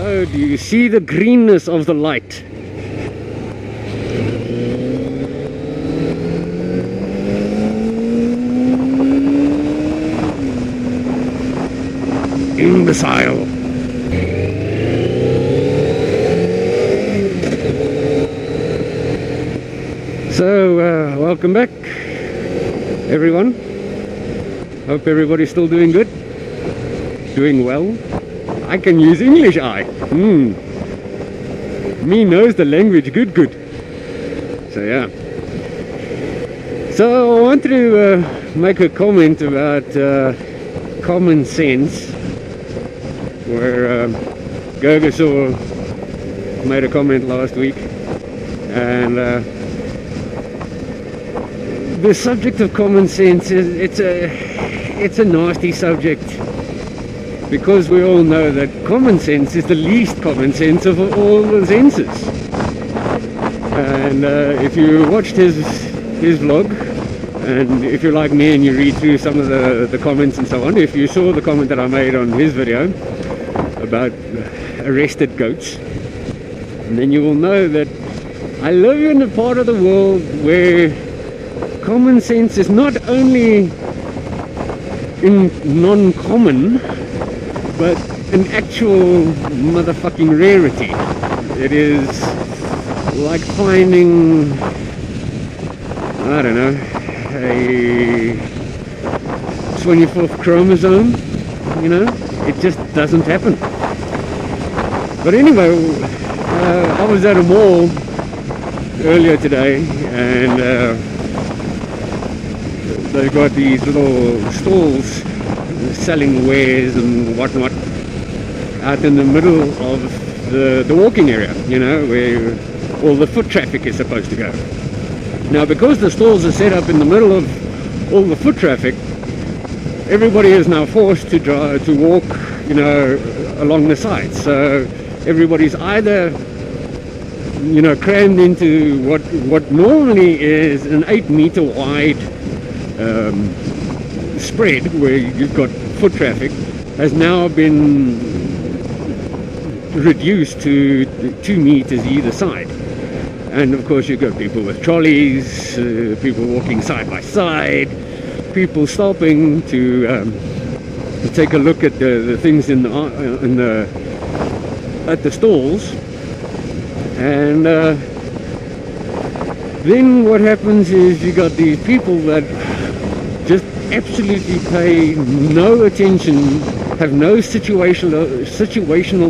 So, do you see the greenness of the light? Imbecile. So, welcome back, everyone. Hope everybody's still doing good, doing well. I can use English, me knows the language good. So yeah. So I wanted to make a comment about common sense, where Gogosor made a comment last week, and the subject of common sense is it's a nasty subject, because we all know that common sense is the least common sense of all the senses. And if you watched his vlog, and if you're like me and you read through some of the comments and so on, if you saw the comment that I made on his video about arrested goats, then you will know that I live in a part of the world where common sense is not only in non-common, but an actual motherfucking rarity. It is like finding, I don't know, a 24th chromosome, you know? It just doesn't happen. But anyway, I was at a mall earlier today, and they've got these little stalls selling wares and whatnot out in the middle of the walking area, you know, where all the foot traffic is supposed to go. Now, because the stalls are set up in the middle of all the foot traffic, everybody is now forced to walk, you know, along the sides. So everybody's either, you know, crammed into what normally is an 8-meter wide spread where you've got foot traffic, has now been reduced to 2 meters either side. And of course you've got people with trolleys, people walking side by side, people stopping to take a look at the things at the stalls. And then what happens is you got these people that just absolutely pay no attention, have no situational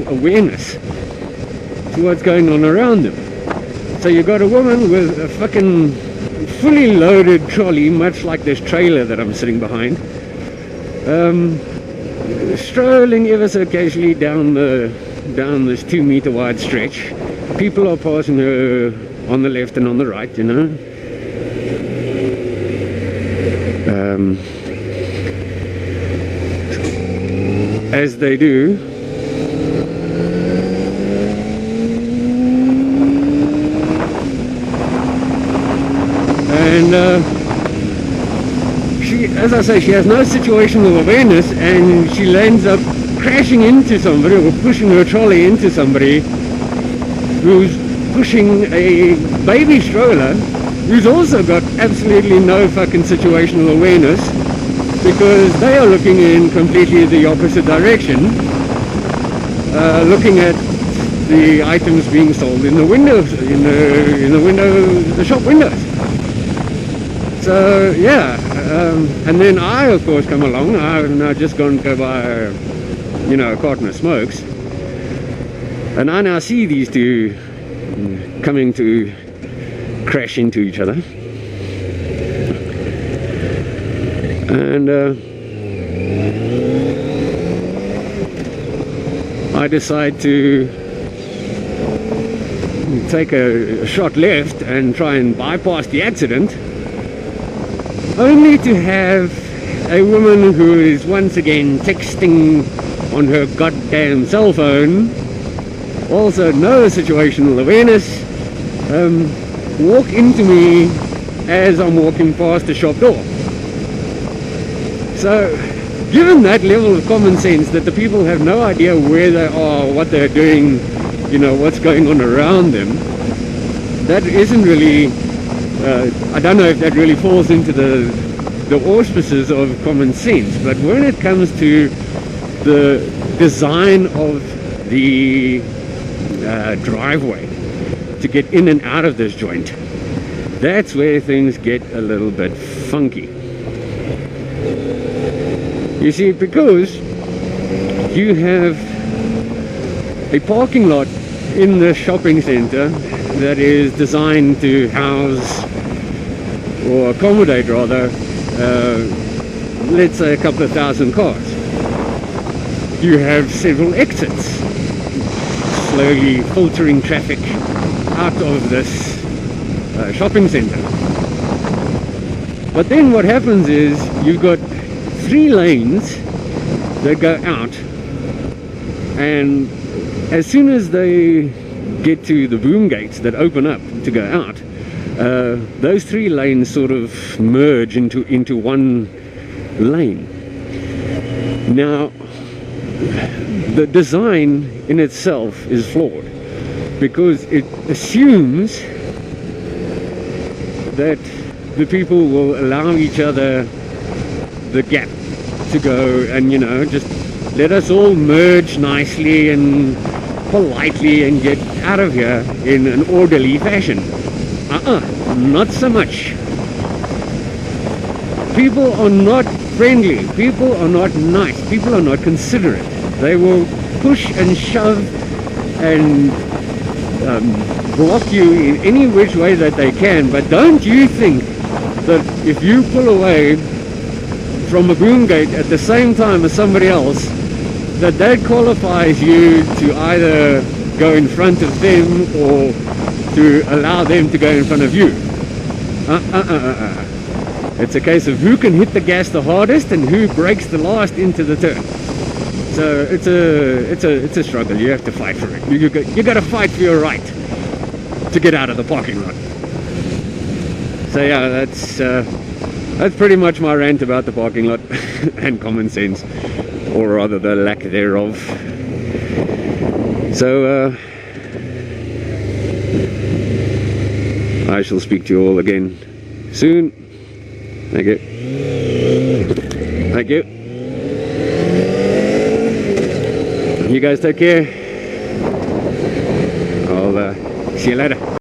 awareness to what's going on around them. So you got a woman with a fucking fully loaded trolley, much like this trailer that I'm sitting behind, strolling ever so casually down this 2-meter wide stretch. People are passing her on the left and on the right, you know. As they do. And she, as I say, she has no situational awareness, and she lands up crashing into somebody or pushing her trolley into somebody who's pushing a baby stroller, who's also got absolutely no fucking situational awareness, because they are looking in completely the opposite direction, looking at the items being sold in the windows, in the shop windows. So yeah, and then I of course come along. I've now just gone to go buy, you know, a carton of smokes, and I now see these two coming to crash into each other. And I decide to take a shot left and try and bypass the accident, only to have a woman who is once again texting on her goddamn cell phone, also no situational awareness, walk into me as I'm walking past the shop door. So given that level of common sense, that the people have no idea where they are, what they're doing, you know, what's going on around them, that isn't really, I don't know if that really falls into the auspices of common sense. But when it comes to the design of the driveway to get in and out of this joint, that's where things get a little bit funky. You see, because you have a parking lot in the shopping center that is designed to house, or accommodate rather, let's say a couple of thousand cars. You have several exits, slowly filtering traffic out of this shopping center. But then what happens is you've got 3 lanes that go out, and as soon as they get to the boom gates that open up to go out, those 3 lanes sort of merge into one lane. Now, the design in itself is flawed, because it assumes that the people will allow each other the gap to go, and, you know, just let us all merge nicely and politely and get out of here in an orderly fashion. Not so much. People are not friendly, people are not nice, people are not considerate. They will push and shove and block you in any which way that they can. But don't you think that if you pull away from a boom gate at the same time as somebody else, that qualifies you to either go in front of them or to allow them to go in front of you? It's a case of who can hit the gas the hardest and who breaks the last into the turn. So it's a struggle. You have to fight for it. You got to fight for your right to get out of the parking lot. So yeah, that's pretty much my rant about the parking lot and common sense, or rather the lack thereof. So I shall speak to you all again soon. Thank you. Thank you. You guys take care. I'll see you later.